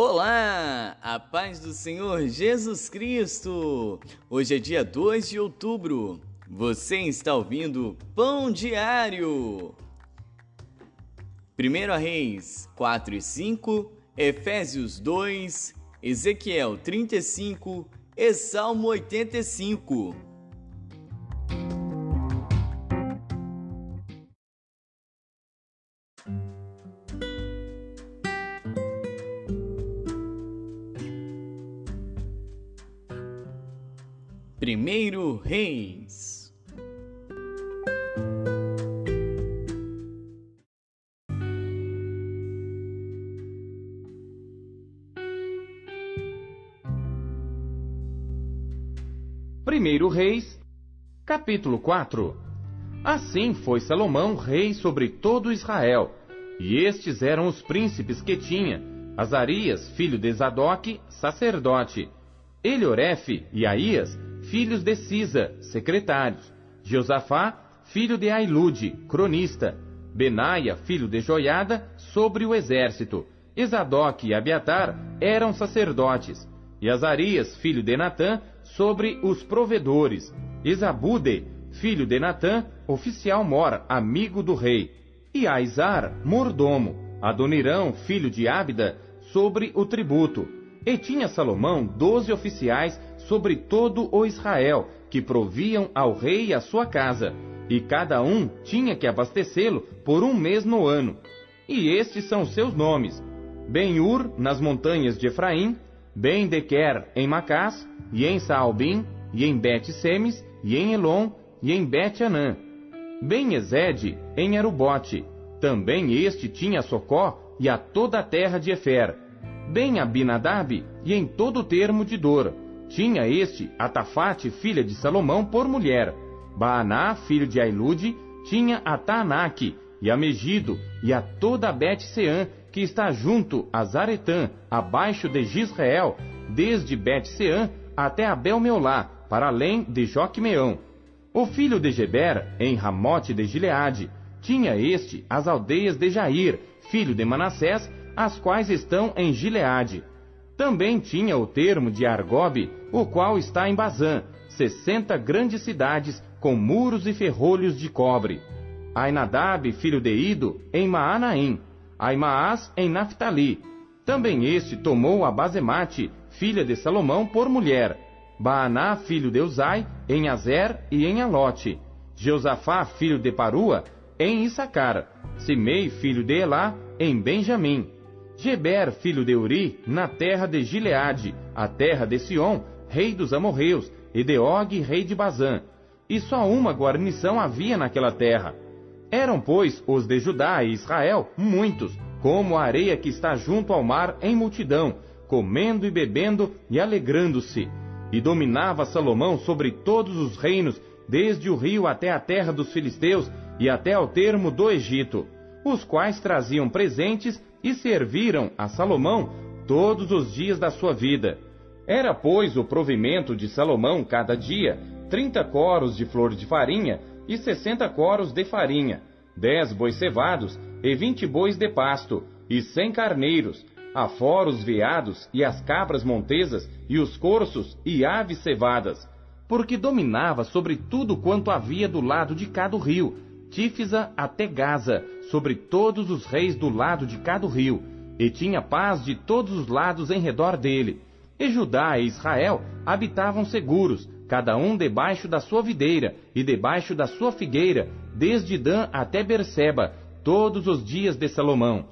Olá, a paz do Senhor Jesus Cristo! Hoje é dia 2 de outubro. Você está ouvindo Pão Diário. 1 Reis 4 e 5, Efésios 2, Ezequiel 35 e Salmo 85. Primeiro Reis. Primeiro Reis, capítulo 4. Assim foi Salomão rei sobre todo Israel, e estes eram os príncipes que tinha: Azarias, filho de Zadoque, sacerdote; Eliorefe e Aías, filhos de Cisa, secretários; Josafá, filho de Ailude, cronista; Benaia, filho de Joiada, sobre o exército; Zadoque e Abiatar eram sacerdotes; e Azarias, filho de Natã, sobre os provedores; Zabude, filho de Natã, oficial-mor, amigo do rei; e Aizar, mordomo; Adonirão, filho de Ábida, sobre o tributo. E tinha Salomão 12 oficiais sobre todo o Israel, que proviam ao rei a sua casa, e cada um tinha que abastecê-lo por um mês no ano. E estes são seus nomes: Ben-Ur, nas montanhas de Efraim; Ben-Dequer, em Macás, e em Saalbim, e em Bet-Semes, e em Elon, e em Bet-Anã; Ben-Ezed, em Arubote; também este tinha Socó, e a toda a terra de Efer; Ben-Abinadab, e em todo o termo de Dor. Tinha este Atafate, filha de Salomão, por mulher. Baaná, filho de Ailude, tinha a Taanaque, e a Megido, e a toda a Bet-Seã, que está junto a Zaretã, abaixo de Gisrael, desde Bet-Seã até Abel-Meolá, para além de Joquemeão. O filho de Geber, em Ramote de Gileade, tinha este as aldeias de Jair, filho de Manassés, as quais estão em Gileade. Também tinha o termo de Argobe, o qual está em Bazã, 60 grandes cidades, com muros e ferrolhos de cobre. Ainadab, filho de Ido, em Maanaim; Aimaás, em Naphtali. Também este tomou a Bazemate, filha de Salomão, por mulher. Baaná, filho de Uzai, em Azer e em Alote. Josafá, filho de Parua, em Issacar. Simei, filho de Elá, em Benjamim. Geber, filho de Uri, na terra de Gileade, a terra de Sion, rei dos amorreus, e de Og, rei de Bazã. E só uma guarnição havia naquela terra. Eram, pois, os de Judá e Israel muitos, como a areia que está junto ao mar em multidão, comendo e bebendo e alegrando-se. E dominava Salomão sobre todos os reinos, desde o rio até a terra dos filisteus e até ao termo do Egito, os quais traziam presentes e serviram a Salomão todos os dias da sua vida. Era, pois, o provimento de Salomão cada dia 30 coros de flor de farinha e 60 coros de farinha, 10 bois cevados e 20 bois de pasto, e 100 carneiros, afora os veados e as cabras montesas e os corços e aves cevadas, porque dominava sobre tudo quanto havia do lado de cá do rio, Tífisa até Gaza, sobre todos os reis do lado de cá do rio, e tinha paz de todos os lados em redor dele. E Judá e Israel habitavam seguros, cada um debaixo da sua videira e debaixo da sua figueira, desde Dan até Berseba, todos os dias de Salomão.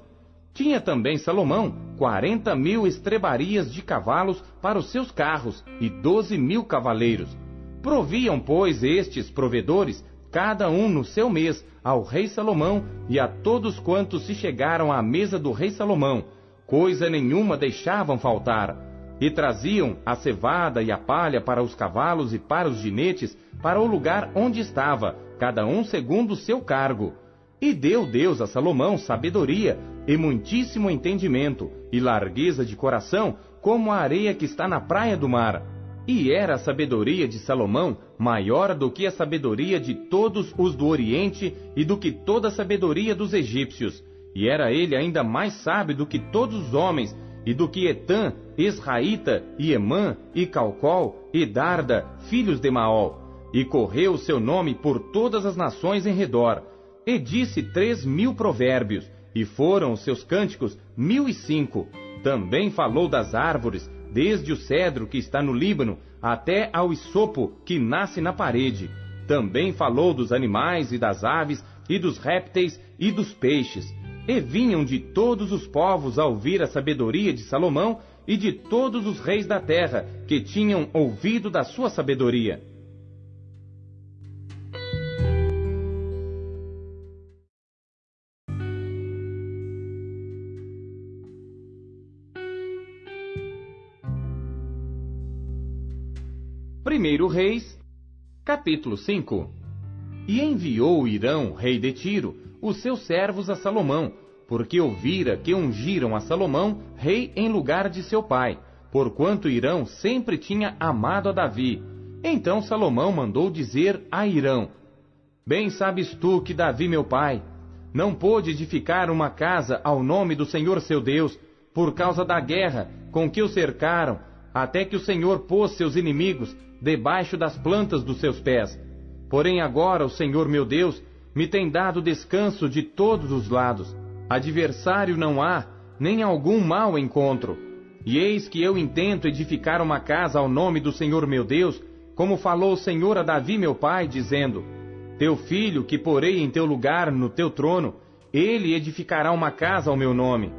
Tinha também Salomão 40.000 estrebarias de cavalos para os seus carros e 12.000 cavaleiros. Proviam, pois, estes provedores, cada um no seu mês, ao rei Salomão e a todos quantos se chegaram à mesa do rei Salomão. Coisa nenhuma deixavam faltar. E traziam a cevada e a palha para os cavalos e para os jinetes, para o lugar onde estava, cada um segundo o seu cargo. E deu Deus a Salomão sabedoria e muitíssimo entendimento, e largueza de coração, como a areia que está na praia do mar. E era a sabedoria de Salomão maior do que a sabedoria de todos os do Oriente e do que toda a sabedoria dos egípcios. E era ele ainda mais sábio do que todos os homens, e do que Etã, Esraíta, e Emã, e Calcol, e Darda, filhos de Maol. E correu o seu nome por todas as nações em redor. E disse 3.000 provérbios, e foram os seus cânticos 1.005. Também falou das árvores, desde o cedro que está no Líbano, até ao isopo que nasce na parede. Também falou dos animais e das aves, e dos répteis e dos peixes. E vinham de todos os povos a ouvir a sabedoria de Salomão, e de todos os reis da terra, que tinham ouvido da sua sabedoria. Primeiro Reis, capítulo 5. E enviou Irão, rei de Tiro, os seus servos a Salomão, porque ouvira que ungiram a Salomão rei em lugar de seu pai, porquanto Irão sempre tinha amado a Davi. Então Salomão mandou dizer a Irão: Bem sabes tu que Davi meu pai não pôde edificar uma casa ao nome do Senhor seu Deus, por causa da guerra com que o cercaram, até que o Senhor pôs seus inimigos debaixo das plantas dos seus pés. Porém agora o Senhor meu Deus me tem dado descanso de todos os lados. Adversário não há, nem algum mal encontro. E eis que eu intento edificar uma casa ao nome do Senhor meu Deus, como falou o Senhor a Davi meu pai, dizendo: Teu filho, que porei em teu lugar no teu trono, ele edificará uma casa ao meu nome.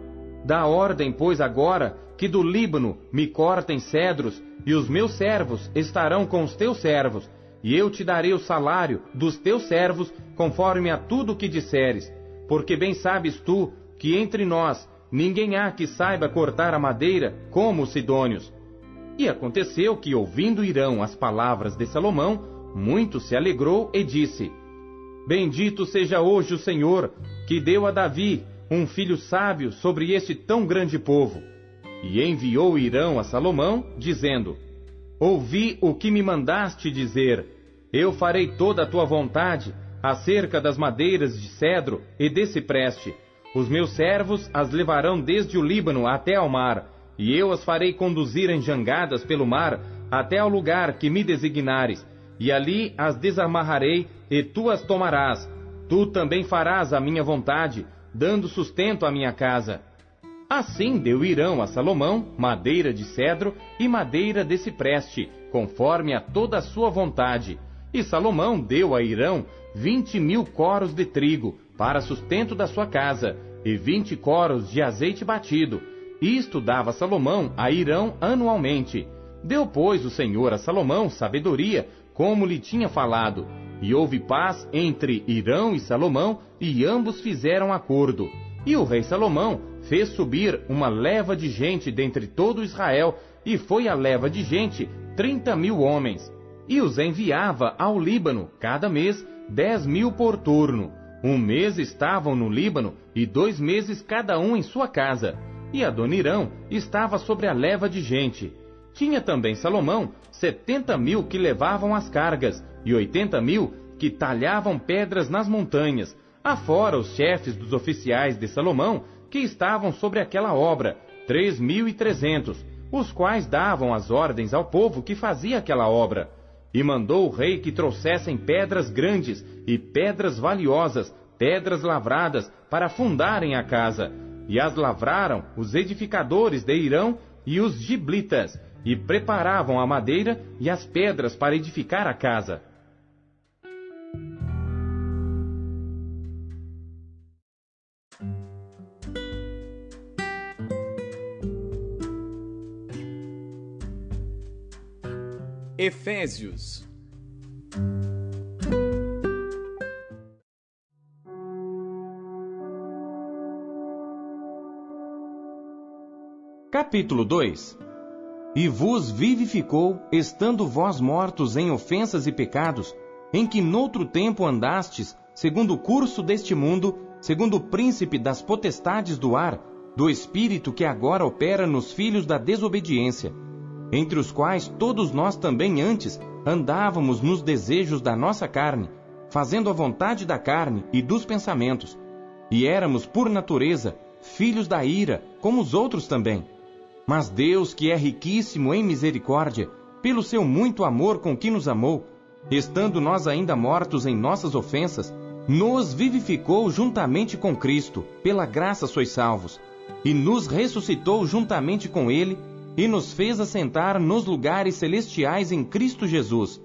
Dá ordem, pois, agora, que do Líbano me cortem cedros, e os meus servos estarão com os teus servos, e eu te darei o salário dos teus servos, conforme a tudo o que disseres. Porque bem sabes tu que entre nós ninguém há que saiba cortar a madeira como os sidônios. E aconteceu que, ouvindo Irão as palavras de Salomão, muito se alegrou e disse: Bendito seja hoje o Senhor, que deu a Davi um filho sábio sobre este tão grande povo. E enviou Irão a Salomão, dizendo: Ouvi o que me mandaste dizer. Eu farei toda a tua vontade acerca das madeiras de cedro e de cipreste. Os meus servos as levarão desde o Líbano até ao mar, e eu as farei conduzir em jangadas pelo mar até ao lugar que me designares, e ali as desamarrarei, e tu as tomarás. Tu também farás a minha vontade, dando sustento à minha casa. Assim deu Irão a Salomão madeira de cedro e madeira de cipreste, conforme a toda a sua vontade. E Salomão deu a Irão 20.000 coros de trigo, para sustento da sua casa, e 20 coros de azeite batido. Isto dava Salomão a Irão anualmente. Deu, pois, o Senhor a Salomão sabedoria, como lhe tinha falado. E houve paz entre Irão e Salomão, e ambos fizeram acordo. E o rei Salomão fez subir uma leva de gente dentre todo Israel, e foi a leva de gente 30.000 homens. E os enviava ao Líbano, cada mês 10.000 por turno. Um mês estavam no Líbano, e 2 meses cada um em sua casa. E Adonirão estava sobre a leva de gente. Tinha também Salomão 70.000 que levavam as cargas, e 80.000 que talhavam pedras nas montanhas, afora os chefes dos oficiais de Salomão, que estavam sobre aquela obra, 3.300, os quais davam as ordens ao povo que fazia aquela obra. E mandou o rei que trouxessem pedras grandes e pedras valiosas, pedras lavradas, para fundarem a casa. E as lavraram os edificadores de Irão e os giblitas, e preparavam a madeira e as pedras para edificar a casa. Efésios. Capítulo 2. E vos vivificou, estando vós mortos em ofensas e pecados, em que noutro tempo andastes, segundo o curso deste mundo, segundo o príncipe das potestades do ar, do espírito que agora opera nos filhos da desobediência, entre os quais todos nós também antes andávamos nos desejos da nossa carne, fazendo a vontade da carne e dos pensamentos, e éramos por natureza filhos da ira, como os outros também. Mas Deus, que é riquíssimo em misericórdia, pelo seu muito amor com que nos amou, estando nós ainda mortos em nossas ofensas, nos vivificou juntamente com Cristo, pela graça sois salvos, e nos ressuscitou juntamente com Ele, e nos fez assentar nos lugares celestiais em Cristo Jesus,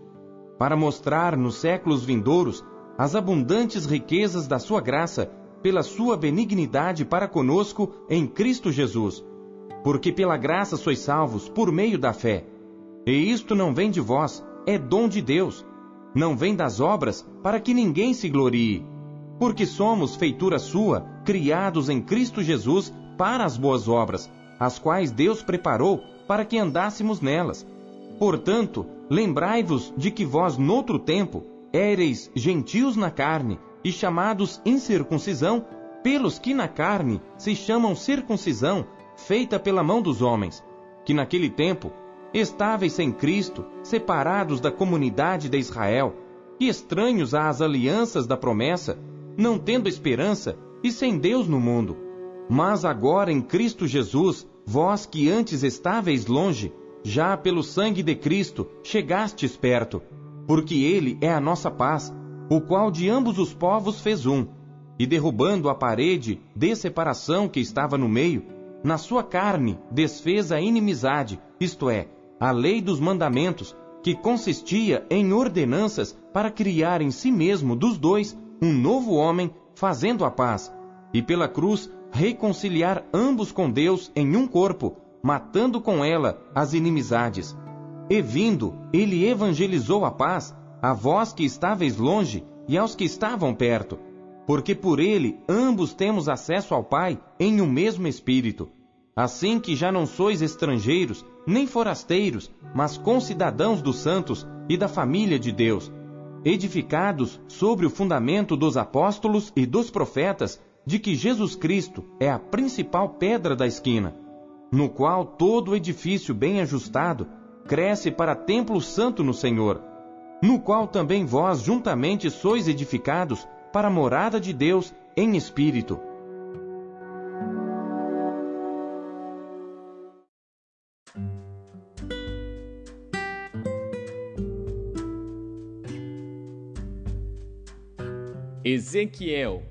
para mostrar nos séculos vindouros as abundantes riquezas da sua graça, pela sua benignidade para conosco em Cristo Jesus. Porque pela graça sois salvos por meio da fé. E isto não vem de vós, é dom de Deus. Não vem das obras, para que ninguém se glorie. Porque somos feitura sua, criados em Cristo Jesus para as boas obras, as quais Deus preparou para que andássemos nelas. Portanto, lembrai-vos de que vós, noutro tempo, éreis gentios na carne, e chamados incircuncisão, pelos que na carne se chamam circuncisão, feita pela mão dos homens, que naquele tempo estáveis sem Cristo, separados da comunidade de Israel, e estranhos às alianças da promessa, não tendo esperança e sem Deus no mundo. Mas agora em Cristo Jesus, vós que antes estáveis longe, já pelo sangue de Cristo chegastes perto, porque Ele é a nossa paz, o qual de ambos os povos fez um, e derrubando a parede de separação que estava no meio, na sua carne desfez a inimizade, isto é, a lei dos mandamentos, que consistia em ordenanças para criar em si mesmo dos dois um novo homem, fazendo a paz, e pela cruz reconciliar ambos com Deus em um corpo, matando com ela as inimizades. E vindo, ele evangelizou a paz, a vós que estáveis longe e aos que estavam perto, porque por ele ambos temos acesso ao Pai em um mesmo Espírito. Assim que já não sois estrangeiros, nem forasteiros, mas concidadãos dos santos e da família de Deus, edificados sobre o fundamento dos apóstolos e dos profetas, de que Jesus Cristo é a principal pedra da esquina, no qual todo o edifício bem ajustado cresce para templo santo no Senhor, no qual também vós juntamente sois edificados para a morada de Deus em Espírito. Ezequiel.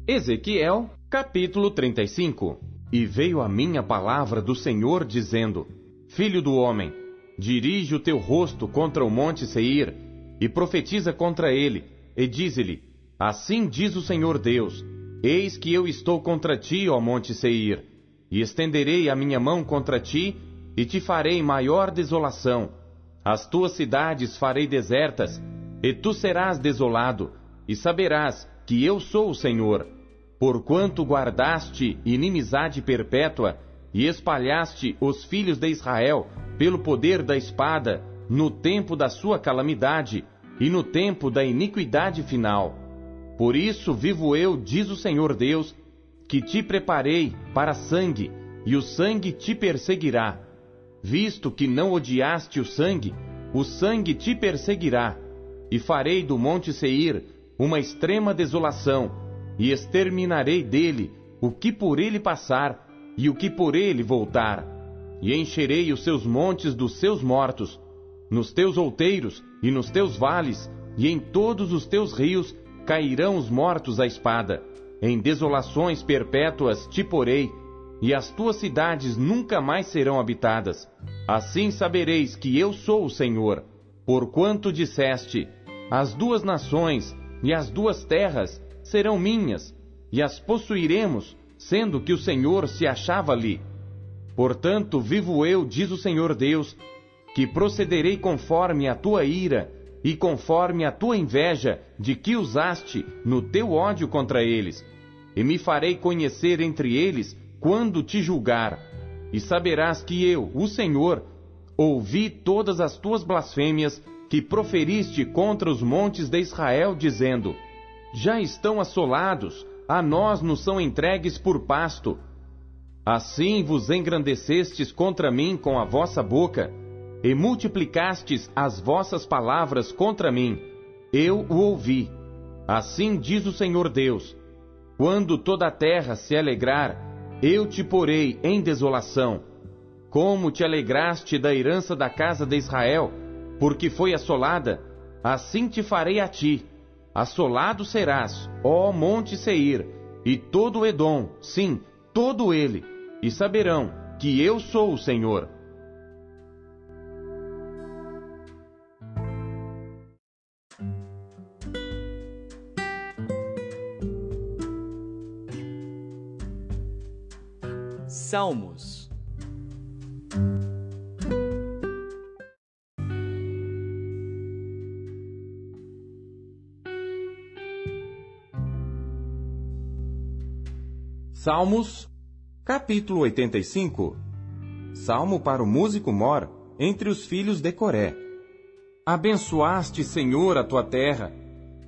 Ezequiel, capítulo 35. E veio a mim a palavra do Senhor, dizendo: Filho do homem, dirige o teu rosto contra o monte Seir, e profetiza contra ele, e dize-lhe: Assim diz o Senhor Deus: Eis que eu estou contra ti, ó monte Seir, e estenderei a minha mão contra ti, e te farei maior desolação. As tuas cidades farei desertas, e tu serás desolado, e saberás que eu sou o Senhor. Porquanto guardaste inimizade perpétua, e espalhaste os filhos de Israel pelo poder da espada, no tempo da sua calamidade, e no tempo da iniquidade final. Por isso vivo eu, diz o Senhor Deus, que te preparei para sangue, e o sangue te perseguirá. Visto que não odiaste o sangue te perseguirá. E farei do monte Seir uma extrema desolação, e exterminarei dele o que por ele passar, e o que por ele voltar. E encherei os seus montes dos seus mortos, nos teus outeiros e nos teus vales, e em todos os teus rios cairão os mortos à espada. Em desolações perpétuas te porei, e as tuas cidades nunca mais serão habitadas. Assim sabereis que eu sou o Senhor, porquanto disseste: as duas nações e as duas terras serão minhas, e as possuiremos, sendo que o Senhor se achava ali. Portanto, vivo eu, diz o Senhor Deus, que procederei conforme a tua ira, e conforme a tua inveja de que usaste no teu ódio contra eles, e me farei conhecer entre eles quando te julgar, e saberás que eu, o Senhor, ouvi todas as tuas blasfêmias que proferiste contra os montes de Israel, dizendo: já estão assolados, a nós nos são entregues por pasto. Assim vos engrandecestes contra mim com a vossa boca, e multiplicastes as vossas palavras contra mim. Eu o ouvi. Assim diz o Senhor Deus: quando toda a terra se alegrar, eu te porei em desolação. Como te alegraste da herança da casa de Israel, porque foi assolada, assim te farei a ti. Assolado serás, ó monte Seir, e todo Edom, sim, todo ele, e saberão que eu sou o Senhor. Salmos. Salmos, capítulo 85. Salmo para o músico mor, entre os filhos de Coré. Abençoaste, Senhor, a tua terra,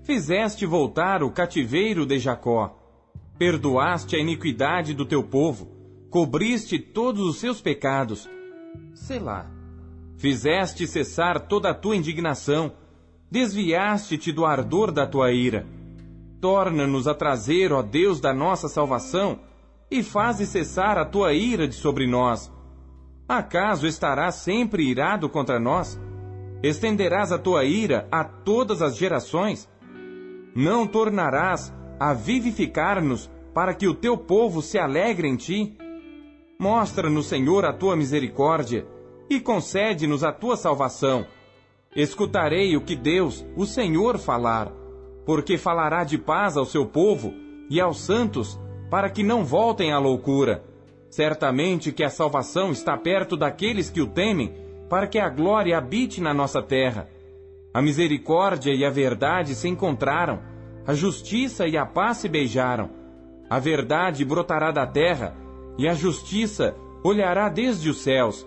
fizeste voltar o cativeiro de Jacó, perdoaste a iniquidade do teu povo, cobriste todos os seus pecados. Selá. Fizeste cessar toda a tua indignação, desviaste-te do ardor da tua ira. Torna-nos a trazer, ó Deus da nossa salvação, e faze cessar a tua ira de sobre nós. Acaso estarás sempre irado contra nós? Estenderás a tua ira a todas as gerações? Não tornarás a vivificar-nos para que o teu povo se alegre em ti? Mostra-nos, Senhor, a tua misericórdia e concede-nos a tua salvação. Escutarei o que Deus, o Senhor, falar, porque falará de paz ao seu povo e aos santos, para que não voltem à loucura. Certamente que a salvação está perto daqueles que o temem, para que a glória habite na nossa terra. A misericórdia e a verdade se encontraram, a justiça e a paz se beijaram. A verdade brotará da terra, e a justiça olhará desde os céus.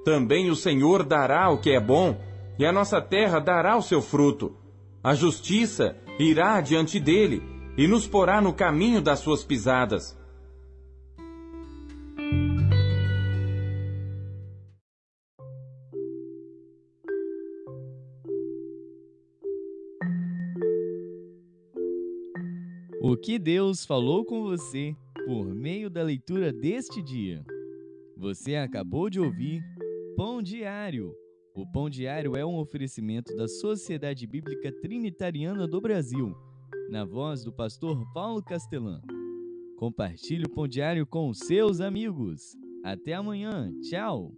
Também o Senhor dará o que é bom, e a nossa terra dará o seu fruto. A justiça irá diante dele, e nos porá no caminho das suas pisadas. O que Deus falou com você por meio da leitura deste dia? Você acabou de ouvir Pão Diário. O Pão Diário é um oferecimento da Sociedade Bíblica Trinitariana do Brasil, na voz do pastor Paulo Castelã. Compartilhe o Pão Diário com os seus amigos. Até amanhã. Tchau!